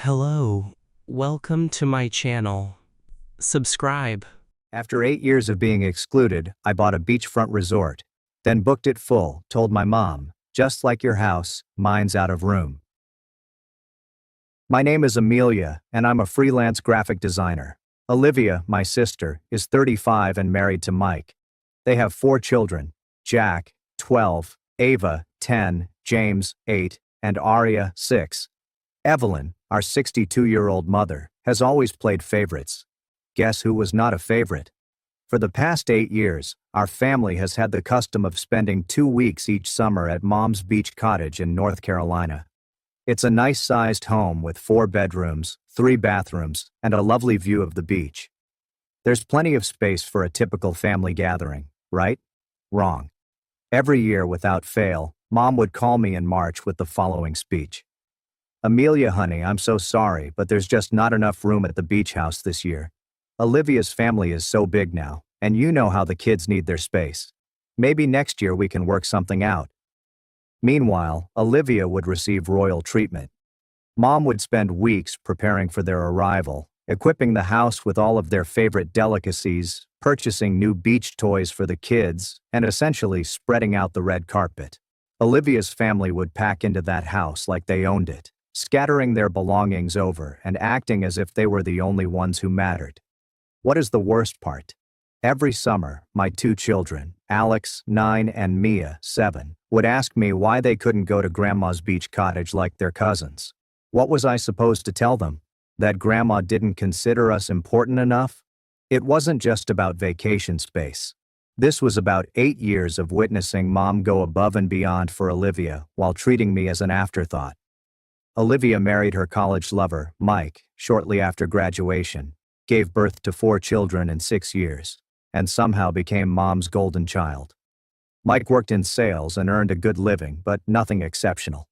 Hello, welcome to my channel. Subscribe. After 8 years of being excluded, I bought a beachfront resort. Then booked it full, told my mom, just like your house, mine's out of room. My name is Amelia, and I'm a freelance graphic designer. Olivia, my sister, is 35 and married to Mike. They have 4 children, Jack, 12, Ava, 10, James, 8, and Aria, 6. Evelyn, our 62-year-old mother, has always played favorites. Guess who was not a favorite? For the past 8 years, our family has had the custom of spending 2 weeks each summer at Mom's Beach Cottage in North Carolina. It's a nice-sized home with 4 bedrooms, 3 bathrooms, and a lovely view of the beach. There's plenty of space for a typical family gathering, right? Wrong. Every year, without fail, Mom would call me in March with the following speech. Amelia, honey, I'm so sorry, but there's just not enough room at the beach house this year. Olivia's family is so big now, and you know how the kids need their space. Maybe next year we can work something out. Meanwhile, Olivia would receive royal treatment. Mom would spend weeks preparing for their arrival, equipping the house with all of their favorite delicacies, purchasing new beach toys for the kids, and essentially spreading out the red carpet. Olivia's family would pack into that house like they owned it, scattering their belongings over and acting as if they were the only ones who mattered. What is the worst part? Every summer, my 2 children, Alex, 9, and Mia, 7, would ask me why they couldn't go to Grandma's beach cottage like their cousins. What was I supposed to tell them? That Grandma didn't consider us important enough? It wasn't just about vacation space. This was about 8 years of witnessing Mom go above and beyond for Olivia while treating me as an afterthought. Olivia married her college lover, Mike, shortly after graduation, gave birth to 4 children in 6 years, and somehow became Mom's golden child. Mike worked in sales and earned a good living, but nothing exceptional.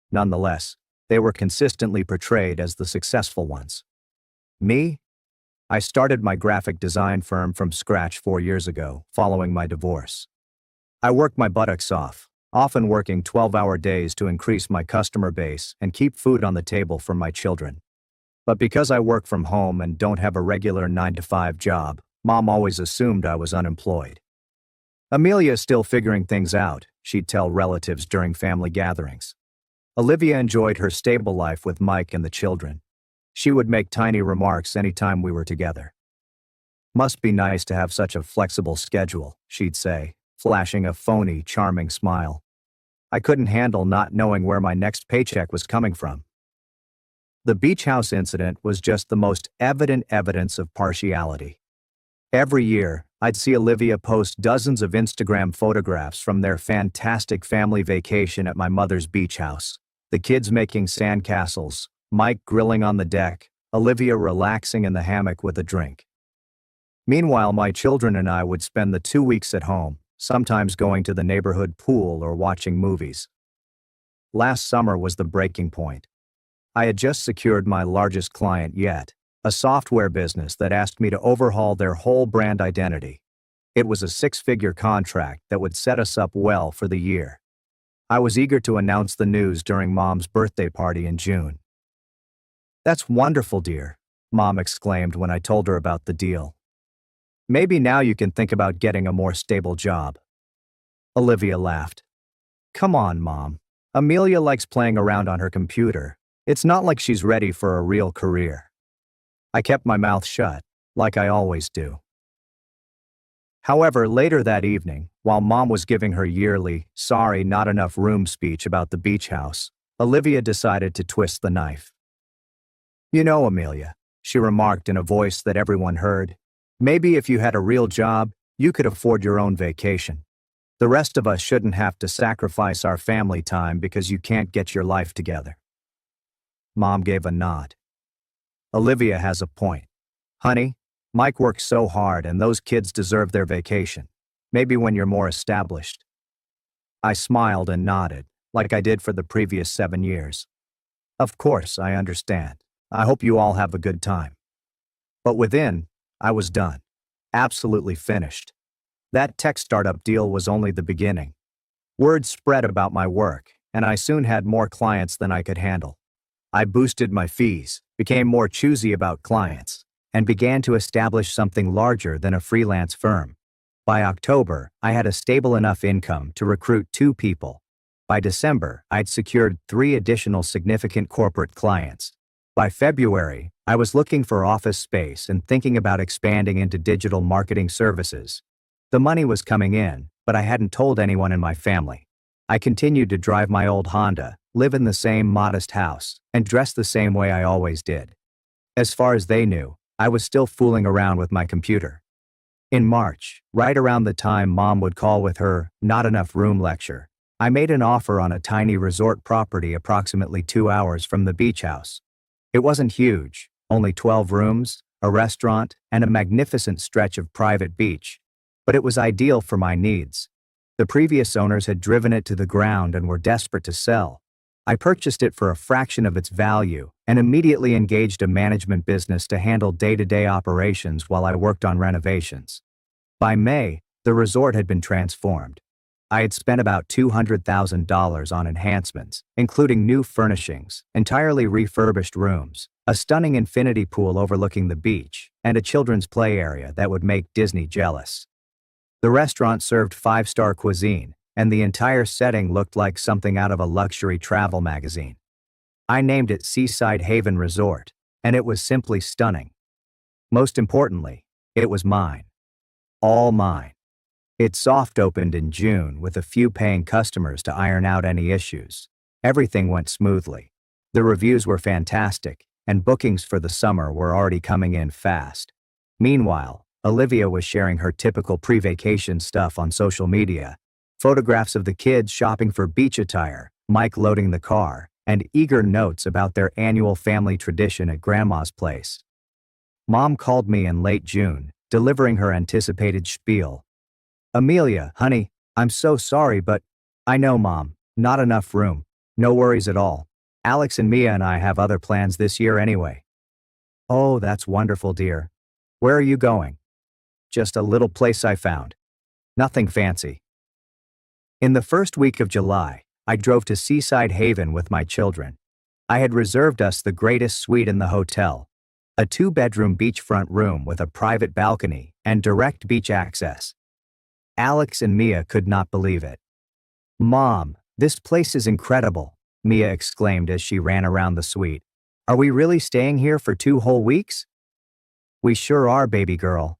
Nonetheless, they were consistently portrayed as the successful ones. Me? I started my graphic design firm from scratch 4 years ago, following my divorce. I worked my buttocks off, often working 12-hour days to increase my customer base and keep food on the table for my children. But because I work from home and don't have a regular 9-to-5 job, Mom always assumed I was unemployed. Amelia's still figuring things out, she'd tell relatives during family gatherings. Olivia enjoyed her stable life with Mike and the children. She would make tiny remarks anytime we were together. Must be nice to have such a flexible schedule, she'd say, flashing a phony, charming smile. I couldn't handle not knowing where my next paycheck was coming from. The beach house incident was just the most evident evidence of partiality. Every year, I'd see Olivia post dozens of Instagram photographs from their fantastic family vacation at my mother's beach house. The kids making sandcastles, Mike grilling on the deck, Olivia relaxing in the hammock with a drink. Meanwhile, my children and I would spend the 2 weeks at home, sometimes going to the neighborhood pool or watching movies. Last summer was the breaking point. I had just secured my largest client yet, a software business that asked me to overhaul their whole brand identity. It was a 6-figure contract that would set us up well for the year. I was eager to announce the news during Mom's birthday party in June. "That's wonderful, dear," Mom exclaimed when I told her about the deal. "Maybe now you can think about getting a more stable job." Olivia laughed. "Come on, Mom. Amelia likes playing around on her computer. It's not like she's ready for a real career." I kept my mouth shut, like I always do. However, later that evening, while Mom was giving her yearly, sorry, not enough room speech about the beach house, Olivia decided to twist the knife. "You know, Amelia," she remarked in a voice that everyone heard, "maybe if you had a real job, you could afford your own vacation. The rest of us shouldn't have to sacrifice our family time because you can't get your life together." Mom gave a nod. "Olivia has a point. Honey, Mike works so hard and those kids deserve their vacation. Maybe when you're more established." I smiled and nodded, like I did for the previous 7 years. "Of course, I understand. I hope you all have a good time." But within, I was done. Absolutely finished. That tech startup deal was only the beginning. Word spread about my work, and I soon had more clients than I could handle. I boosted my fees, became more choosy about clients, and began to establish something larger than a freelance firm. By October, I had a stable enough income to recruit 2 people. By December, I'd secured 3 additional significant corporate clients. By February, I was looking for office space and thinking about expanding into digital marketing services. The money was coming in, but I hadn't told anyone in my family. I continued to drive my old Honda, live in the same modest house, and dress the same way I always did. As far as they knew, I was still fooling around with my computer. In March, right around the time Mom would call with her "not enough room" lecture, I made an offer on a tiny resort property approximately 2 hours from the beach house. It wasn't huge, only 12 rooms, a restaurant, and a magnificent stretch of private beach. But it was ideal for my needs. The previous owners had driven it to the ground and were desperate to sell. I purchased it for a fraction of its value and immediately engaged a management business to handle day-to-day operations while I worked on renovations. By May, the resort had been transformed. I had spent about $200,000 on enhancements, including new furnishings, entirely refurbished rooms, a stunning infinity pool overlooking the beach, and a children's play area that would make Disney jealous. The restaurant served 5-star cuisine, and the entire setting looked like something out of a luxury travel magazine. I named it Seaside Haven Resort, and it was simply stunning. Most importantly, it was mine. All mine. It soft opened in June with a few paying customers to iron out any issues. Everything went smoothly. The reviews were fantastic, and bookings for the summer were already coming in fast. Meanwhile, Olivia was sharing her typical pre-vacation stuff on social media. Photographs of the kids shopping for beach attire, Mike loading the car, and eager notes about their annual family tradition at Grandma's place. Mom called me in late June, delivering her anticipated spiel. "Amelia, honey, I'm so sorry, but..." "I know, Mom, not enough room. No worries at all. Alex and Mia and I have other plans this year anyway." "Oh, that's wonderful, dear. Where are you going?" "Just a little place I found. Nothing fancy." In the first week of July, I drove to Seaside Haven with my children. I had reserved us the greatest suite in the hotel, a 2-bedroom beachfront room with a private balcony and direct beach access. Alex and Mia could not believe it. "Mom, this place is incredible," Mia exclaimed as she ran around the suite. "Are we really staying here for 2 whole weeks?" "We sure are, baby girl."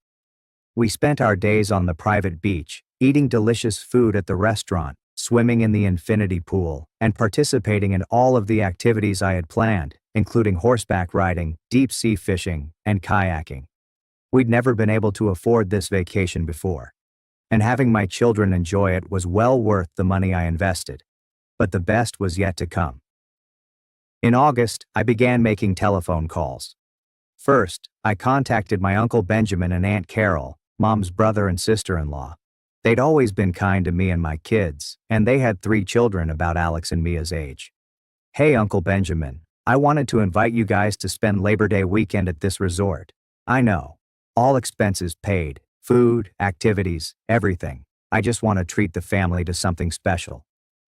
We spent our days on the private beach, eating delicious food at the restaurant, swimming in the infinity pool, and participating in all of the activities I had planned, including horseback riding, deep-sea fishing, and kayaking. We'd never been able to afford this vacation before, and having my children enjoy it was well worth the money I invested. But the best was yet to come. In August, I began making telephone calls. First, I contacted my Uncle Benjamin and Aunt Carol, Mom's brother and sister-in-law. They'd always been kind to me and my kids, and they had 3 children about Alex and Mia's age. "Hey, Uncle Benjamin, I wanted to invite you guys to spend Labor Day weekend at this resort. I know. All expenses paid. Food, activities, everything. I just want to treat the family to something special."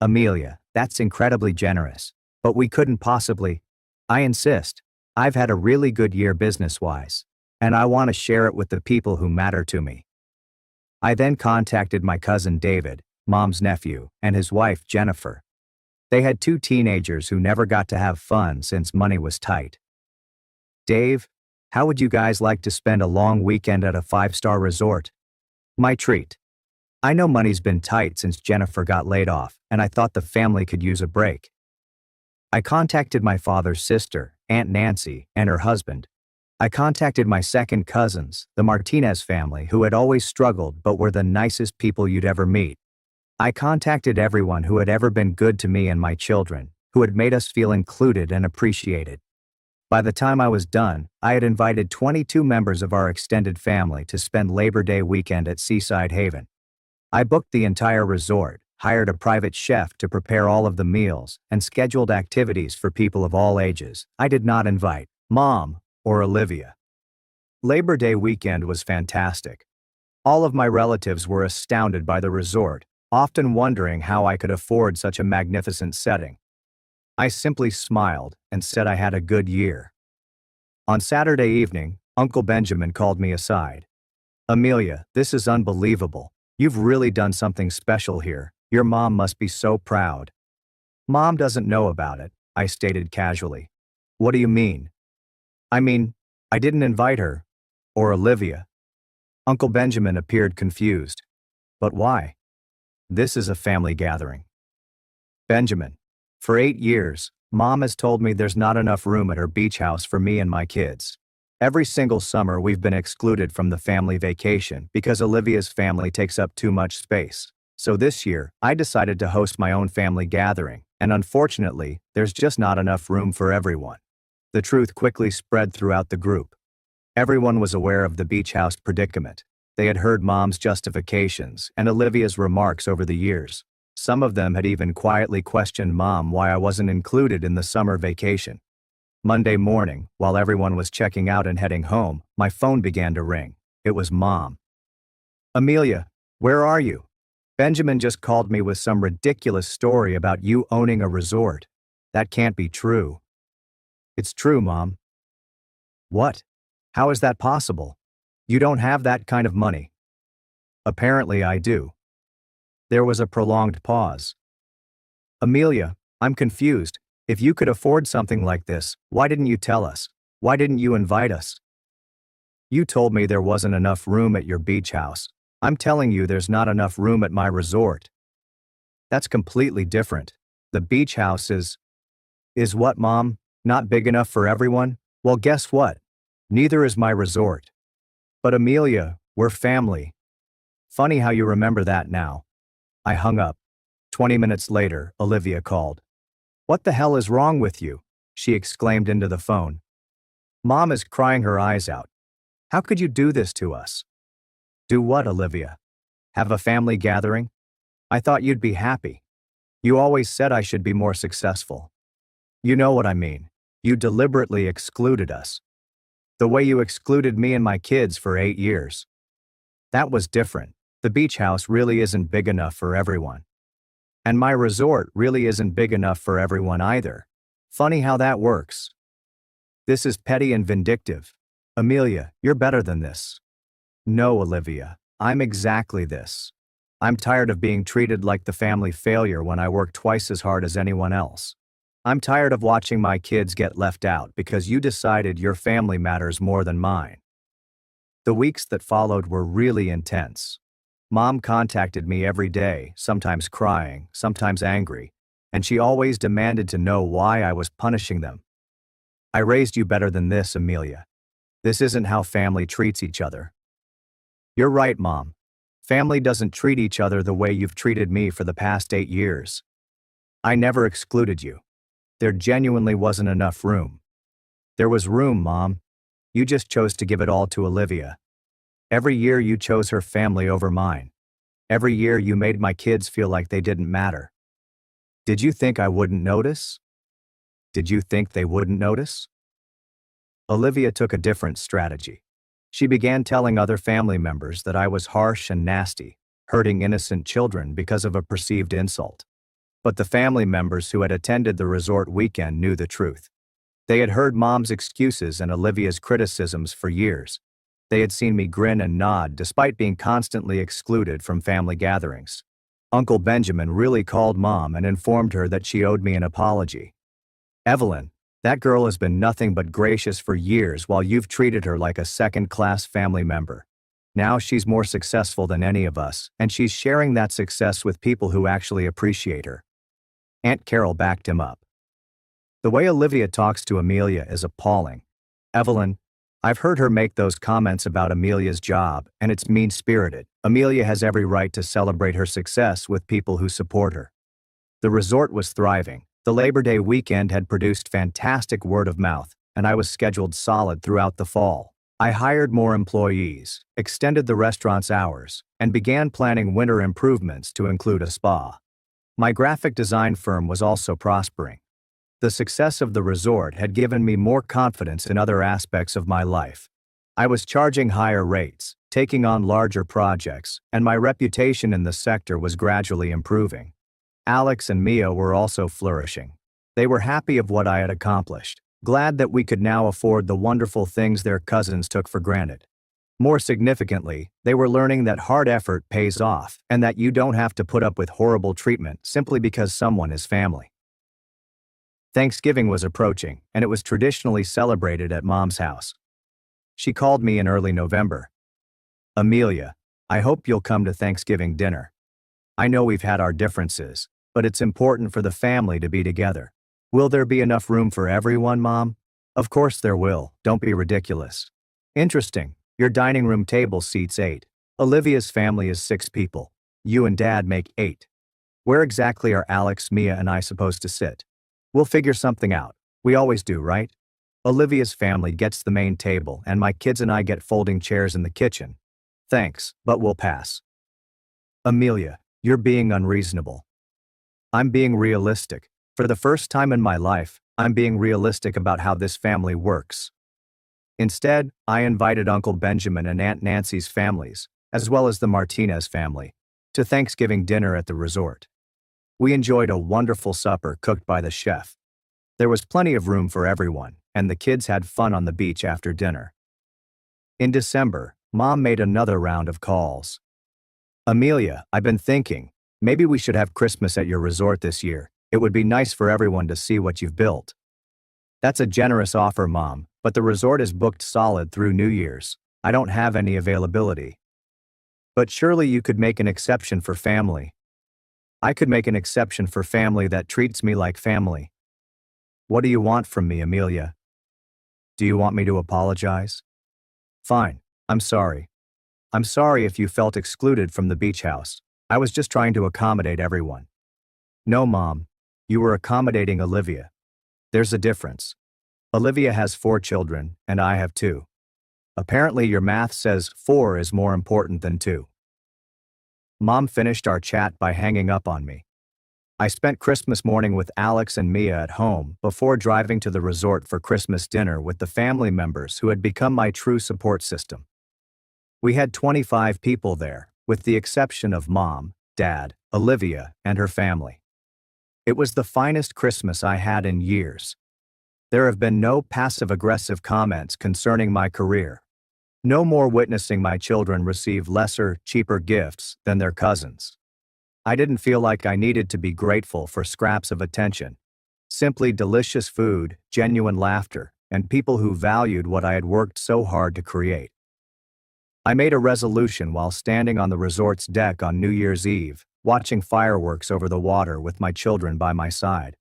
"Amelia, that's incredibly generous. But we couldn't possibly..." "I insist. I've had a really good year business-wise, and I want to share it with the people who matter to me." I then contacted my cousin David, Mom's nephew, and his wife Jennifer. They had 2 teenagers who never got to have fun since money was tight. "Dave, how would you guys like to spend a long weekend at a 5-star resort?" "My treat. I know money's been tight since Jennifer got laid off, and I thought the family could use a break." I contacted my father's sister, Aunt Nancy, and her husband. I contacted my second cousins, the Martinez family, who had always struggled but were the nicest people you'd ever meet. I contacted everyone who had ever been good to me and my children, who had made us feel included and appreciated. By the time I was done, I had invited 22 members of our extended family to spend Labor Day weekend at Seaside Haven. I booked the entire resort, hired a private chef to prepare all of the meals, and scheduled activities for people of all ages. I did not invite Mom or Olivia. Labor Day weekend was fantastic. All of my relatives were astounded by the resort, often wondering how I could afford such a magnificent setting. I simply smiled and said I had a good year. On Saturday evening, Uncle Benjamin called me aside. Amelia, this is unbelievable. You've really done something special here. Your mom must be so proud. Mom doesn't know about it, I stated casually. What do you mean? I mean, I didn't invite her. Or Olivia. Uncle Benjamin appeared confused. But why? This is a family gathering. Benjamin, for 8 years, Mom has told me there's not enough room at her beach house for me and my kids. Every single summer we've been excluded from the family vacation because Olivia's family takes up too much space. So this year, I decided to host my own family gathering, and unfortunately, there's just not enough room for everyone. The truth quickly spread throughout the group. Everyone was aware of the beach house predicament. They had heard Mom's justifications and Olivia's remarks over the years. Some of them had even quietly questioned Mom why I wasn't included in the summer vacation. Monday morning, while everyone was checking out and heading home, my phone began to ring. It was Mom. Amelia, where are you? Benjamin just called me with some ridiculous story about you owning a resort. That can't be true. It's true, Mom. What? How is that possible? You don't have that kind of money. Apparently I do. There was a prolonged pause. Amelia, I'm confused. If you could afford something like this, why didn't you tell us? Why didn't you invite us? You told me there wasn't enough room at your beach house. I'm telling you there's not enough room at my resort. That's completely different. The beach house is what, Mom? Not big enough for everyone? Well, guess what? Neither is my resort. But Amelia, we're family. Funny how you remember that now. I hung up. 20 minutes later, Olivia called. What the hell is wrong with you? She exclaimed into the phone. Mom is crying her eyes out. How could you do this to us? Do what, Olivia? Have a family gathering? I thought you'd be happy. You always said I should be more successful. You know what I mean. You deliberately excluded us. The way you excluded me and my kids for 8 years. That was different. The beach house really isn't big enough for everyone. And my resort really isn't big enough for everyone either. Funny how that works. This is petty and vindictive. Amelia, you're better than this. No, Olivia, I'm exactly this. I'm tired of being treated like the family failure when I work twice as hard as anyone else. I'm tired of watching my kids get left out because you decided your family matters more than mine. The weeks that followed were really intense. Mom contacted me every day, sometimes crying, sometimes angry, and she always demanded to know why I was punishing them. I raised you better than this, Amelia. This isn't how family treats each other. You're right, Mom. Family doesn't treat each other the way you've treated me for the past 8 years. I never excluded you. There genuinely wasn't enough room. There was room, Mom. You just chose to give it all to Olivia. Every year you chose her family over mine. Every year you made my kids feel like they didn't matter. Did you think I wouldn't notice? Did you think they wouldn't notice? Olivia took a different strategy. She began telling other family members that I was harsh and nasty, hurting innocent children because of a perceived insult. But the family members who had attended the resort weekend knew the truth. They had heard Mom's excuses and Olivia's criticisms for years. They had seen me grin and nod despite being constantly excluded from family gatherings. Uncle Benjamin really called Mom and informed her that she owed me an apology. Evelyn, that girl has been nothing but gracious for years while you've treated her like a second-class family member. Now she's more successful than any of us, and she's sharing that success with people who actually appreciate her. Aunt Carol backed him up. The way Olivia talks to Amelia is appalling. Evelyn, I've heard her make those comments about Amelia's job, and it's mean-spirited. Amelia has every right to celebrate her success with people who support her. The resort was thriving. The Labor Day weekend had produced fantastic word of mouth, and I was scheduled solid throughout the fall. I hired more employees, extended the restaurant's hours, and began planning winter improvements to include a spa. My graphic design firm was also prospering. The success of the resort had given me more confidence in other aspects of my life. I was charging higher rates, taking on larger projects, and my reputation in the sector was gradually improving. Alex and Mia were also flourishing. They were happy of what I had accomplished, glad that we could now afford the wonderful things their cousins took for granted. More significantly, they were learning that hard effort pays off and that you don't have to put up with horrible treatment simply because someone is family. Thanksgiving was approaching, and it was traditionally celebrated at Mom's house. She called me in early November. "Amelia, I hope you'll come to Thanksgiving dinner. I know we've had our differences, but it's important for the family to be together. Will there be enough room for everyone, Mom?" "Of course there will, don't be ridiculous." "Interesting, your dining room table seats 8. Olivia's family is 6 people. You and Dad make 8. Where exactly are Alex, Mia, and I supposed to sit?" "We'll figure something out. We always do, right? Olivia's family gets the main table and my kids and I get folding chairs in the kitchen." "Thanks, but we'll pass." "Amelia, you're being unreasonable." "I'm being realistic. For the first time in my life, I'm being realistic about how this family works." Instead, I invited Uncle Benjamin and Aunt Nancy's families, as well as the Martinez family, to Thanksgiving dinner at the resort. We enjoyed a wonderful supper cooked by the chef. There was plenty of room for everyone, and the kids had fun on the beach after dinner. In December, Mom made another round of calls. "Amelia, I've been thinking, maybe we should have Christmas at your resort this year. It would be nice for everyone to see what you've built." "That's a generous offer, Mom, but the resort is booked solid through New Year's. I don't have any availability." "But surely you could make an exception for family." "I could make an exception for family that treats me like family." "What do you want from me, Amelia? Do you want me to apologize?" "Fine, I'm sorry. I'm sorry if you felt excluded from the beach house. I was just trying to accommodate everyone." "No, Mom. You were accommodating Olivia. There's a difference. Olivia has 4 children, and I have 2. Apparently your math says 4 is more important than 2. Mom finished our chat by hanging up on me. I spent Christmas morning with Alex and Mia at home before driving to the resort for Christmas dinner with the family members who had become my true support system. We had 25 people there, with the exception of Mom, Dad, Olivia, and her family. It was the finest Christmas I had in years. There have been no passive-aggressive comments concerning my career. No more witnessing my children receive lesser, cheaper gifts than their cousins. I didn't feel like I needed to be grateful for scraps of attention. Simply delicious food, genuine laughter, and people who valued what I had worked so hard to create. I made a resolution while standing on the resort's deck on New Year's Eve, watching fireworks over the water with my children by my side.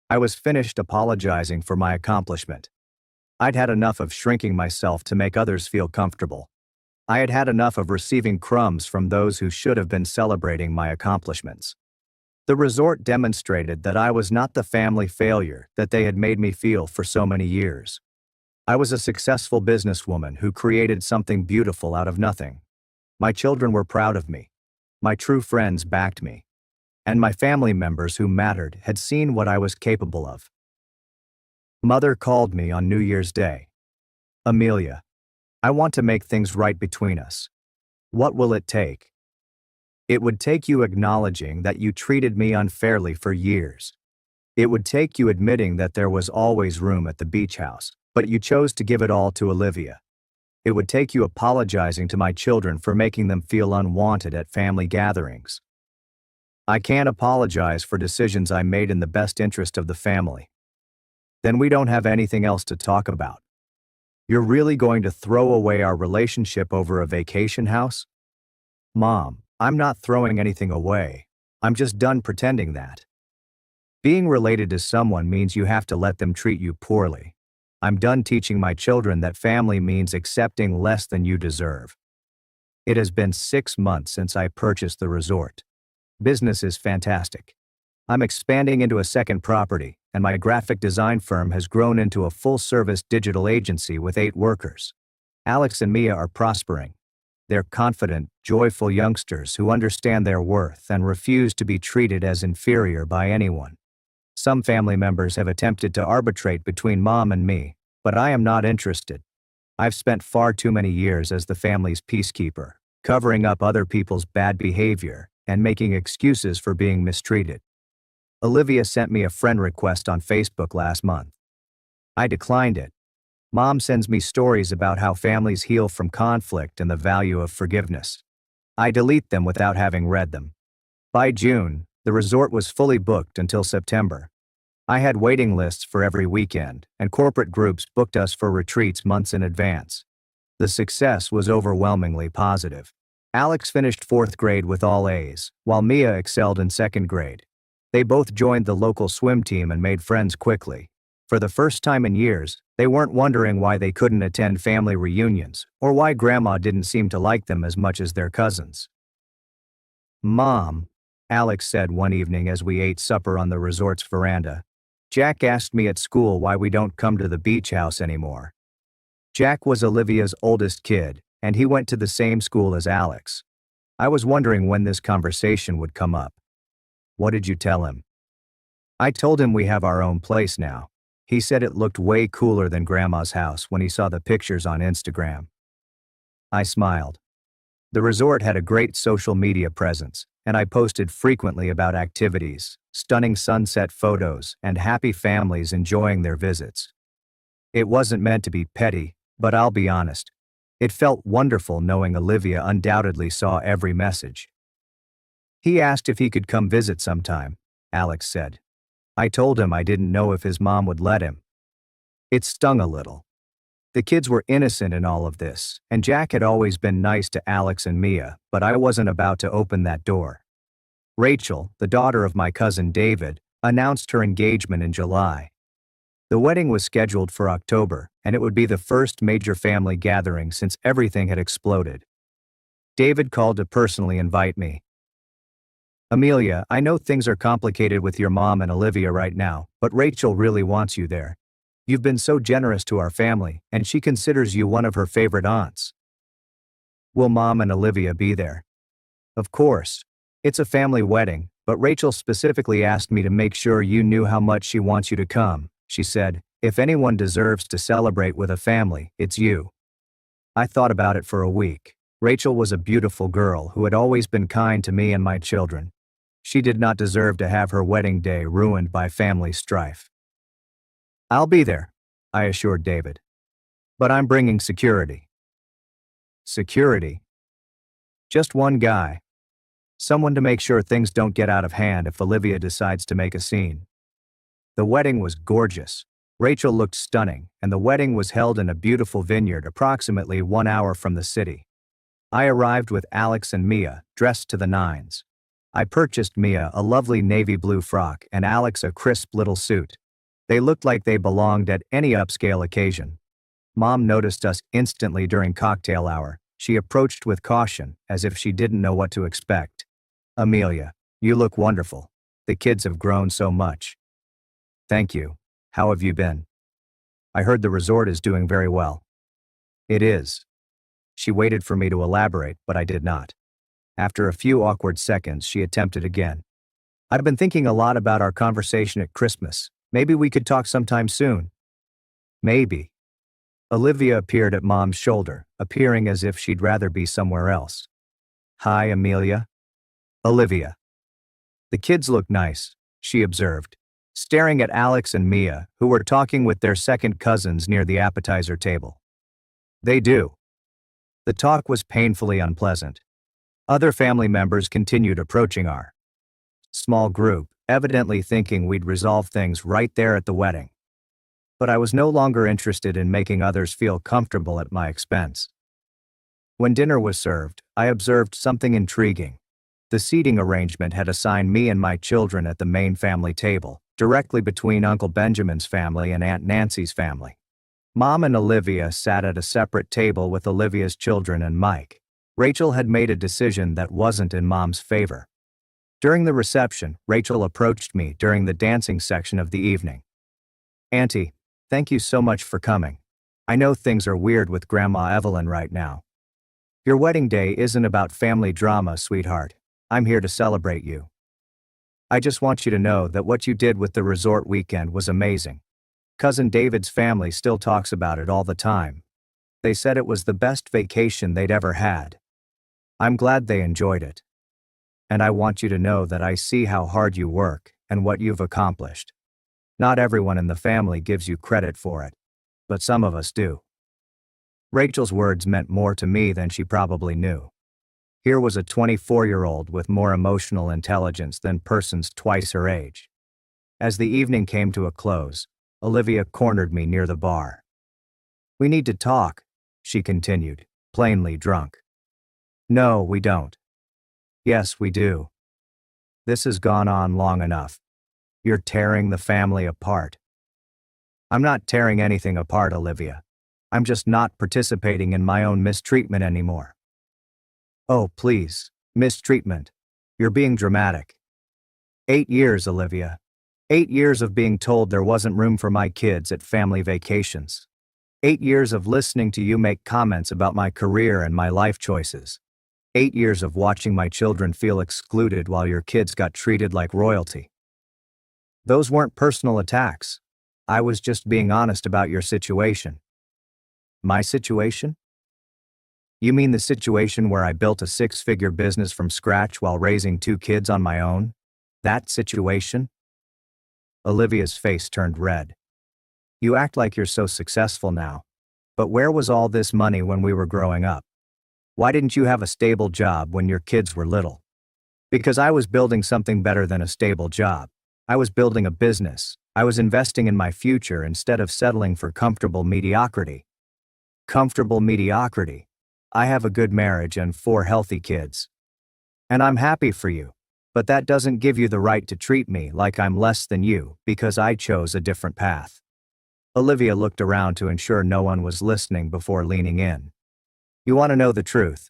I was finished apologizing for my accomplishment. I'd had enough of shrinking myself to make others feel comfortable. I had had enough of receiving crumbs from those who should have been celebrating my accomplishments. The resort demonstrated that I was not the family failure that they had made me feel for so many years. I was a successful businesswoman who created something beautiful out of nothing. My children were proud of me. My true friends backed me. And my family members who mattered had seen what I was capable of. Mother called me on New Year's Day. "Amelia, I want to make things right between us. What will it take?" "It would take you acknowledging that you treated me unfairly for years. It would take you admitting that there was always room at the beach house, but you chose to give it all to Olivia. It would take you apologizing to my children for making them feel unwanted at family gatherings. I can't apologize for decisions I made in the best interest of the family. Then we don't have anything else to talk about. You're really going to throw away our relationship over a vacation house?" "Mom, I'm not throwing anything away. I'm just done pretending that. Being related to someone means you have to let them treat you poorly. I'm done teaching my children that family means accepting less than you deserve. It has been 6 months since I purchased the resort. Business is fantastic. I'm expanding into a second property, and my graphic design firm has grown into a full-service digital agency with 8 workers. Alex and Mia are prospering. They're confident, joyful youngsters who understand their worth and refuse to be treated as inferior by anyone. Some family members have attempted to arbitrate between Mom and me, but I am not interested. I've spent far too many years as the family's peacekeeper, covering up other people's bad behavior and making excuses for being mistreated. Olivia sent me a friend request on Facebook last month. I declined it. Mom sends me stories about how families heal from conflict and the value of forgiveness. I delete them without having read them. By June, the resort was fully booked until September. I had waiting lists for every weekend, and corporate groups booked us for retreats months in advance. The success was overwhelmingly positive. Alex finished 4th grade with all A's, while Mia excelled in 2nd grade. They both joined the local swim team and made friends quickly. For the first time in years, they weren't wondering why they couldn't attend family reunions, or why Grandma didn't seem to like them as much as their cousins. "Mom," Alex said one evening as we ate supper on the resort's veranda, "Jack asked me at school why we don't come to the beach house anymore." Jack was Olivia's oldest kid, and he went to the same school as Alex. I was wondering when this conversation would come up. "What did you tell him?" "I told him we have our own place now. He said it looked way cooler than Grandma's house when he saw the pictures on Instagram." I smiled. The resort had a great social media presence, and I posted frequently about activities, stunning sunset photos, and happy families enjoying their visits. It wasn't meant to be petty, but I'll be honest. It felt wonderful knowing Olivia undoubtedly saw every message. "He asked if he could come visit sometime," Alex said. "I told him I didn't know if his mom would let him." It stung a little. The kids were innocent in all of this, and Jack had always been nice to Alex and Mia, but I wasn't about to open that door. Rachel, the daughter of my cousin David, announced her engagement in July. The wedding was scheduled for October, and it would be the first major family gathering since everything had exploded. David called to personally invite me. "Amelia, I know things are complicated with your mom and Olivia right now, but Rachel really wants you there. You've been so generous to our family, and she considers you one of her favorite aunts." "Will Mom and Olivia be there?" "Of course. It's a family wedding, but Rachel specifically asked me to make sure you knew how much she wants you to come." She said, "If anyone deserves to celebrate with a family, it's you." I thought about it for a week. Rachel was a beautiful girl who had always been kind to me and my children. She did not deserve to have her wedding day ruined by family strife. "I'll be there," I assured David. "But I'm bringing security." "Security?" "Just one guy. Someone to make sure things don't get out of hand if Olivia decides to make a scene." The wedding was gorgeous. Rachel looked stunning, and the wedding was held in a beautiful vineyard approximately 1 hour from the city. I arrived with Alex and Mia, dressed to the nines. I purchased Mia a lovely navy blue frock and Alex a crisp little suit. They looked like they belonged at any upscale occasion. Mom noticed us instantly during cocktail hour. She approached with caution, as if she didn't know what to expect. "Amelia, you look wonderful. The kids have grown so much." "Thank you. How have you been?" "I heard the resort is doing very well." "It is." She waited for me to elaborate, but I did not. After a few awkward seconds, she attempted again. "I've been thinking a lot about our conversation at Christmas. Maybe we could talk sometime soon." "Maybe." Olivia appeared at Mom's shoulder, appearing as if she'd rather be somewhere else. "Hi, Amelia." "Olivia." "The kids look nice," she observed, staring at Alex and Mia, who were talking with their second cousins near the appetizer table. "They do." The talk was painfully unpleasant. Other family members continued approaching our small group, evidently thinking we'd resolve things right there at the wedding. But I was no longer interested in making others feel comfortable at my expense. When dinner was served, I observed something intriguing. The seating arrangement had assigned me and my children at the main family table, directly between Uncle Benjamin's family and Aunt Nancy's family. Mom and Olivia sat at a separate table with Olivia's children and Mike. Rachel had made a decision that wasn't in Mom's favor. During the reception, Rachel approached me during the dancing section of the evening. "Auntie, thank you so much for coming. I know things are weird with Grandma Evelyn right now. Your wedding day isn't about family drama, sweetheart. I'm here to celebrate you. I just want you to know that what you did with the resort weekend was amazing. Cousin David's family still talks about it all the time. They said it was the best vacation they'd ever had. I'm glad they enjoyed it. And I want you to know that I see how hard you work, and what you've accomplished. Not everyone in the family gives you credit for it, but some of us do. Rachel's words meant more to me than she probably knew. Here was a 24-year-old with more emotional intelligence than persons twice her age. As the evening came to a close, Olivia cornered me near the bar. "We need to talk," she continued, plainly drunk. "No, we don't." "Yes, we do. This has gone on long enough. You're tearing the family apart." "I'm not tearing anything apart, Olivia. I'm just not participating in my own mistreatment anymore." "Oh, please, mistreatment. You're being dramatic." 8 years, Olivia. 8 years of being told there wasn't room for my kids at family vacations. 8 years of listening to you make comments about my career and my life choices. 8 years of watching my children feel excluded while your kids got treated like royalty. Those weren't personal attacks. I was just being honest about your situation." "My situation? You mean the situation where I built a 6-figure business from scratch while raising 2 kids on my own? That situation?" Olivia's face turned red. "You act like you're so successful now. But where was all this money when we were growing up? Why didn't you have a stable job when your kids were little?" "Because I was building something better than a stable job. I was building a business. I was investing in my future instead of settling for comfortable mediocrity." "Comfortable mediocrity. I have a good marriage and 4 healthy kids. And I'm happy for you. But that doesn't give you the right to treat me like I'm less than you because I chose a different path." Olivia looked around to ensure no one was listening before leaning in. "You want to know the truth?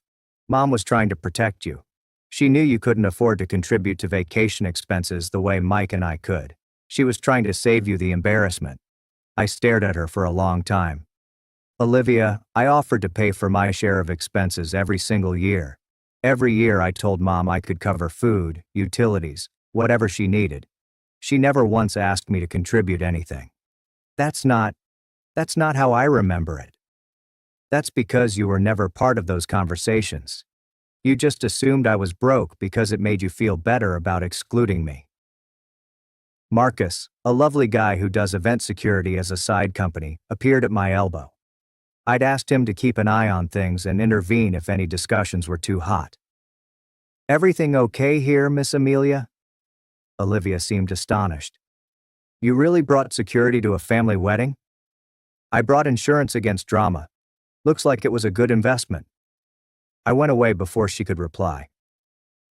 Mom was trying to protect you. She knew you couldn't afford to contribute to vacation expenses the way Mike and I could. She was trying to save you the embarrassment." I stared at her for a long time. "Olivia, I offered to pay for my share of expenses every single year. Every year I told Mom I could cover food, utilities, whatever she needed. She never once asked me to contribute anything." That's not how I remember it." "That's because you were never part of those conversations. You just assumed I was broke because it made you feel better about excluding me." Marcus, a lovely guy who does event security as a side company, appeared at my elbow. I'd asked him to keep an eye on things and intervene if any discussions were too hot. "Everything okay here, Miss Amelia?" Olivia seemed astonished. "You really brought security to a family wedding?" "I brought insurance against drama. Looks like it was a good investment." I went away before she could reply.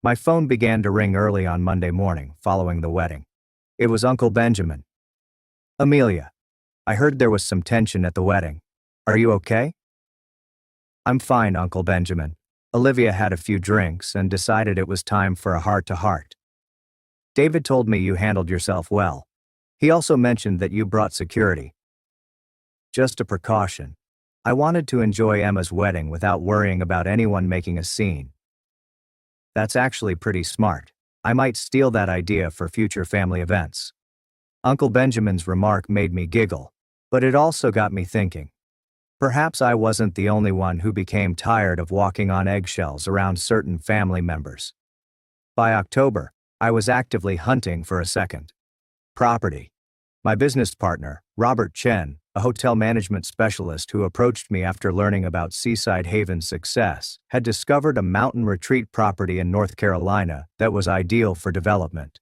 My phone began to ring early on Monday morning following the wedding. It was Uncle Benjamin. "Amelia, I heard there was some tension at the wedding. Are you okay?" "I'm fine, Uncle Benjamin." Olivia had a few drinks and decided it was time for a heart-to-heart. "David told me you handled yourself well. He also mentioned that you brought security." "Just a precaution. I wanted to enjoy Emma's wedding without worrying about anyone making a scene." "That's actually pretty smart. I might steal that idea for future family events." Uncle Benjamin's remark made me giggle, but it also got me thinking. Perhaps I wasn't the only one who became tired of walking on eggshells around certain family members. By October, I was actively hunting for a second property. My business partner, Robert Chen, a hotel management specialist who approached me after learning about Seaside Haven's success, had discovered a mountain retreat property in North Carolina that was ideal for development.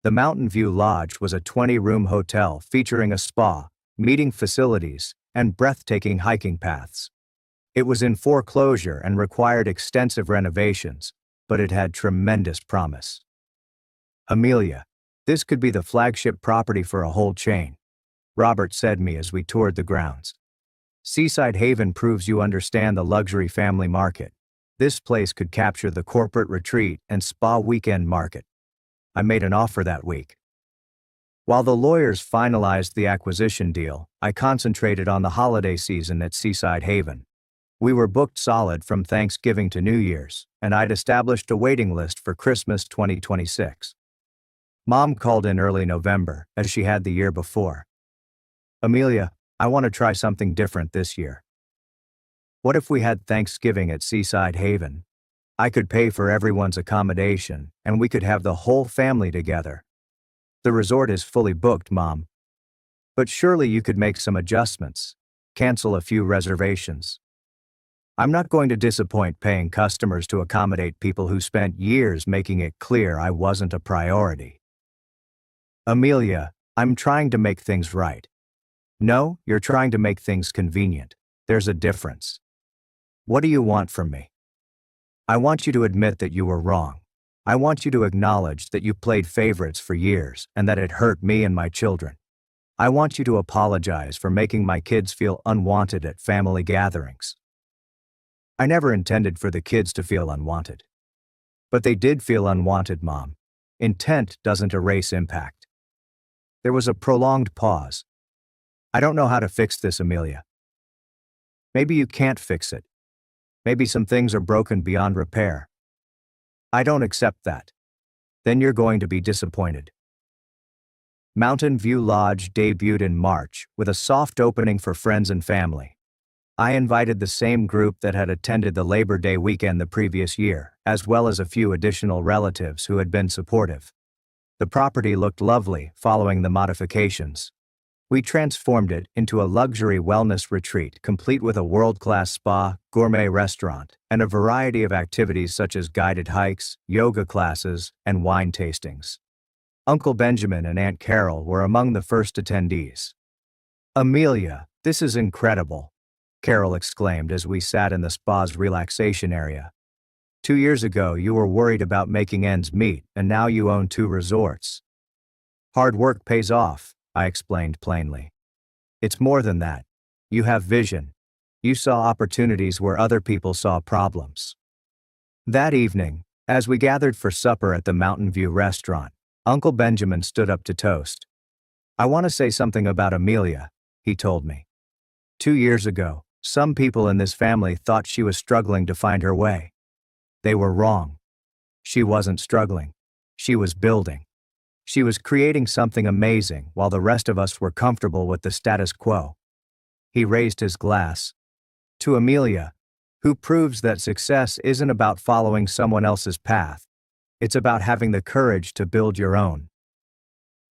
The Mountain View Lodge was a 20-room hotel featuring a spa, meeting facilities, and breathtaking hiking paths. It was in foreclosure and required extensive renovations, but it had tremendous promise. "Amelia, this could be the flagship property for a whole chain," Robert said to me as we toured the grounds. "Seaside Haven proves you understand the luxury family market. This place could capture the corporate retreat and spa weekend market." I made an offer that week. While the lawyers finalized the acquisition deal, I concentrated on the holiday season at Seaside Haven. We were booked solid from Thanksgiving to New Year's, and I'd established a waiting list for Christmas 2026. Mom called in early November, as she had the year before. "Amelia, I want to try something different this year. What if we had Thanksgiving at Seaside Haven? I could pay for everyone's accommodation, and we could have the whole family together." The resort is fully booked, Mom. But surely you could make some adjustments. Cancel a few reservations. I'm not going to disappoint paying customers to accommodate people who spent years making it clear I wasn't a priority. Amelia, I'm trying to make things right. No, you're trying to make things convenient. There's a difference. What do you want from me? I want you to admit that you were wrong. I want you to acknowledge that you played favorites for years and that it hurt me and my children. I want you to apologize for making my kids feel unwanted at family gatherings. I never intended for the kids to feel unwanted. But they did feel unwanted, Mom. Intent doesn't erase impact. There was a prolonged pause. I don't know how to fix this, Amelia. Maybe you can't fix it. Maybe some things are broken beyond repair. I don't accept that. Then you're going to be disappointed. Mountain View Lodge debuted in March with a soft opening for friends and family. I invited the same group that had attended the Labor Day weekend the previous year, as well as a few additional relatives who had been supportive. The property looked lovely following the modifications. We transformed it into a luxury wellness retreat complete with a world-class spa, gourmet restaurant, and a variety of activities such as guided hikes, yoga classes, and wine tastings. Uncle Benjamin and Aunt Carol were among the first attendees. Amelia, this is incredible, Carol exclaimed as we sat in the spa's relaxation area. 2 years ago, you were worried about making ends meet, and now you own 2 resorts. Hard work pays off, I explained plainly. It's more than that. You have vision. You saw opportunities where other people saw problems. That evening, as we gathered for supper at the Mountain View restaurant, Uncle Benjamin stood up to toast. I want to say something about Amelia, he told me. 2 years ago, some people in this family thought she was struggling to find her way. They were wrong. She wasn't struggling. She was building. She was creating something amazing while the rest of us were comfortable with the status quo. He raised his glass. To Amelia, who proves that success isn't about following someone else's path. It's about having the courage to build your own.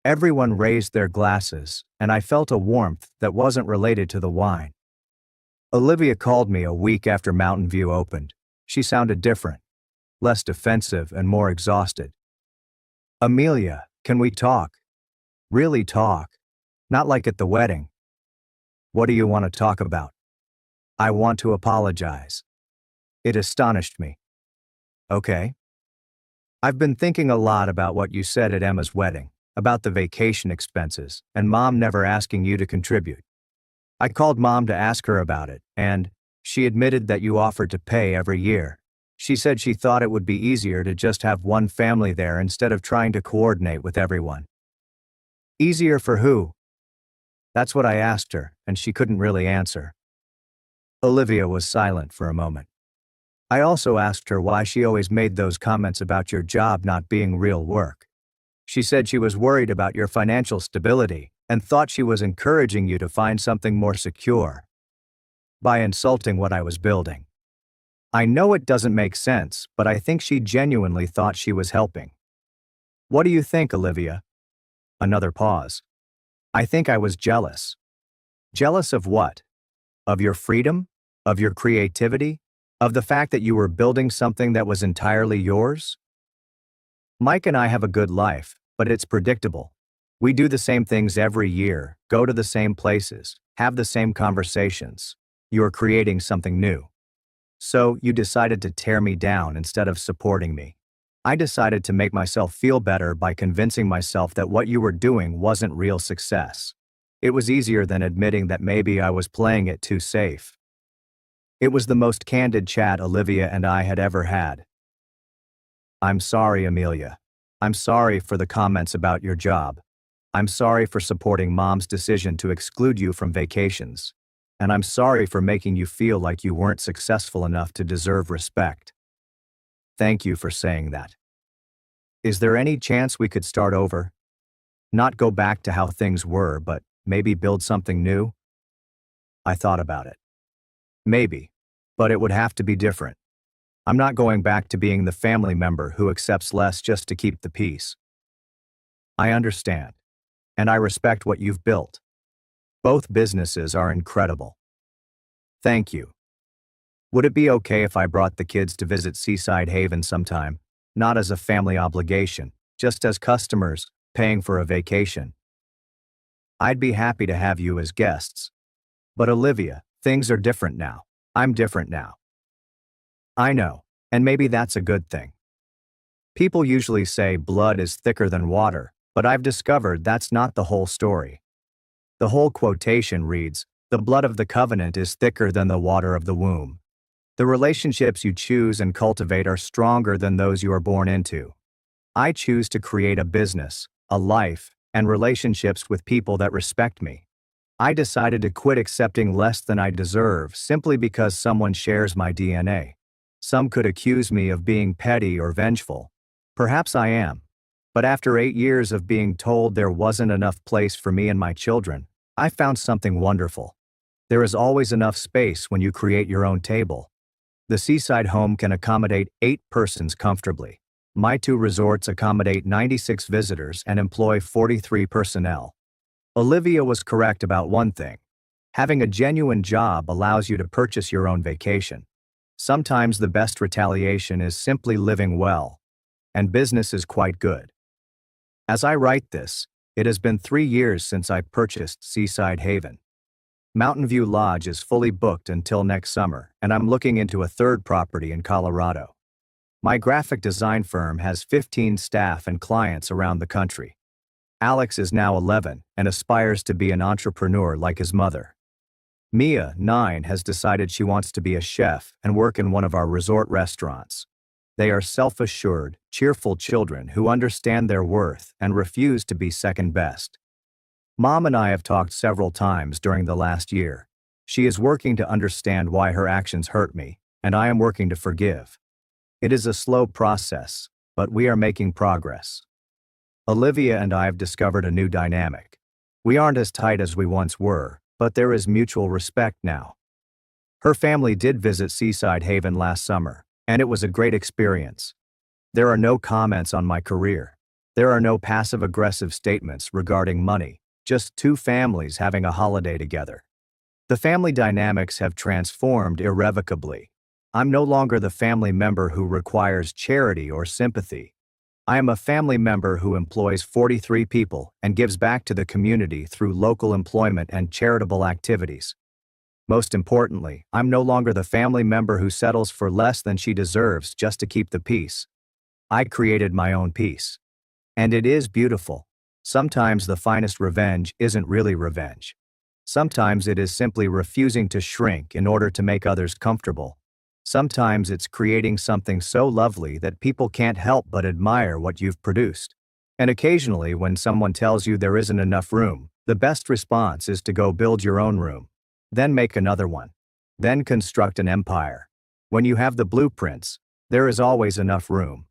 Everyone raised their glasses, and I felt a warmth that wasn't related to the wine. Olivia called me a week after Mountain View opened. She sounded different, less defensive and more exhausted. Amelia, can we talk? Really talk. Not like at the wedding. What do you want to talk about? I want to apologize. It astonished me. Okay. I've been thinking a lot about what you said at Emma's wedding, about the vacation expenses, and Mom never asking you to contribute. I called Mom to ask her about it, and she admitted that you offered to pay every year. She said she thought it would be easier to just have one family there instead of trying to coordinate with everyone. Easier for who? That's what I asked her, and she couldn't really answer. Olivia was silent for a moment. I also asked her why she always made those comments about your job not being real work. She said she was worried about your financial stability and thought she was encouraging you to find something more secure by insulting what I was building. I know it doesn't make sense, but I think she genuinely thought she was helping. What do you think, Olivia? Another pause. I think I was jealous. Jealous of what? Of your freedom? Of your creativity? Of the fact that you were building something that was entirely yours? Mike and I have a good life, but it's predictable. We do the same things every year, go to the same places, have the same conversations. You're creating something new. So you decided to tear me down instead of supporting me. I decided to make myself feel better by convincing myself that what you were doing wasn't real success. It was easier than admitting that maybe I was playing it too safe. It was the most candid chat Olivia and I had ever had. I'm sorry, Amelia. I'm sorry for the comments about your job. I'm sorry for supporting Mom's decision to exclude you from vacations. And I'm sorry for making you feel like you weren't successful enough to deserve respect. Thank you for saying that. Is there any chance we could start over? Not go back to how things were, but maybe build something new? I thought about it. Maybe, but it would have to be different. I'm not going back to being the family member who accepts less just to keep the peace. I understand. And I respect what you've built. Both businesses are incredible. Thank you. Would it be okay if I brought the kids to visit Seaside Haven sometime? Not as a family obligation, just as customers, paying for a vacation. I'd be happy to have you as guests. But Olivia, things are different now. I'm different now. I know, and maybe that's a good thing. People usually say blood is thicker than water, but I've discovered that's not the whole story. The whole quotation reads, "The blood of the covenant is thicker than the water of the womb." The relationships you choose and cultivate are stronger than those you are born into. I choose to create a business, a life, and relationships with people that respect me. I decided to quit accepting less than I deserve simply because someone shares my DNA. Some could accuse me of being petty or vengeful. Perhaps I am. But after 8 years of being told there wasn't enough place for me and my children, I found something wonderful. There is always enough space when you create your own table. The seaside home can accommodate 8 persons comfortably. My 2 resorts accommodate 96 visitors and employ 43 personnel. Olivia was correct about one thing. Having a genuine job allows you to purchase your own vacation. Sometimes the best retaliation is simply living well. And business is quite good. As I write this, it has been 3 years since I purchased Seaside Haven. Mountain View Lodge is fully booked until next summer, and I'm looking into a third property in Colorado. My graphic design firm has 15 staff and clients around the country. Alex is now 11 and aspires to be an entrepreneur like his mother. Mia, 9, has decided she wants to be a chef and work in one of our resort restaurants. They are self-assured, cheerful children who understand their worth and refuse to be second best. Mom and I have talked several times during the last year. She is working to understand why her actions hurt me, and I am working to forgive. It is a slow process, but we are making progress. Olivia and I have discovered a new dynamic. We aren't as tight as we once were, but there is mutual respect now. Her family did visit Seaside Haven last summer, and it was a great experience. There are no comments on my career. There are no passive-aggressive statements regarding money, just 2 families having a holiday together. The family dynamics have transformed irrevocably. I'm no longer the family member who requires charity or sympathy. I am a family member who employs 43 people and gives back to the community through local employment and charitable activities. Most importantly, I'm no longer the family member who settles for less than she deserves just to keep the peace. I created my own peace. And it is beautiful. Sometimes the finest revenge isn't really revenge. Sometimes it is simply refusing to shrink in order to make others comfortable. Sometimes it's creating something so lovely that people can't help but admire what you've produced. And occasionally, when someone tells you there isn't enough room, the best response is to go build your own room. Then make another one. Then construct an empire. When you have the blueprints, there is always enough room.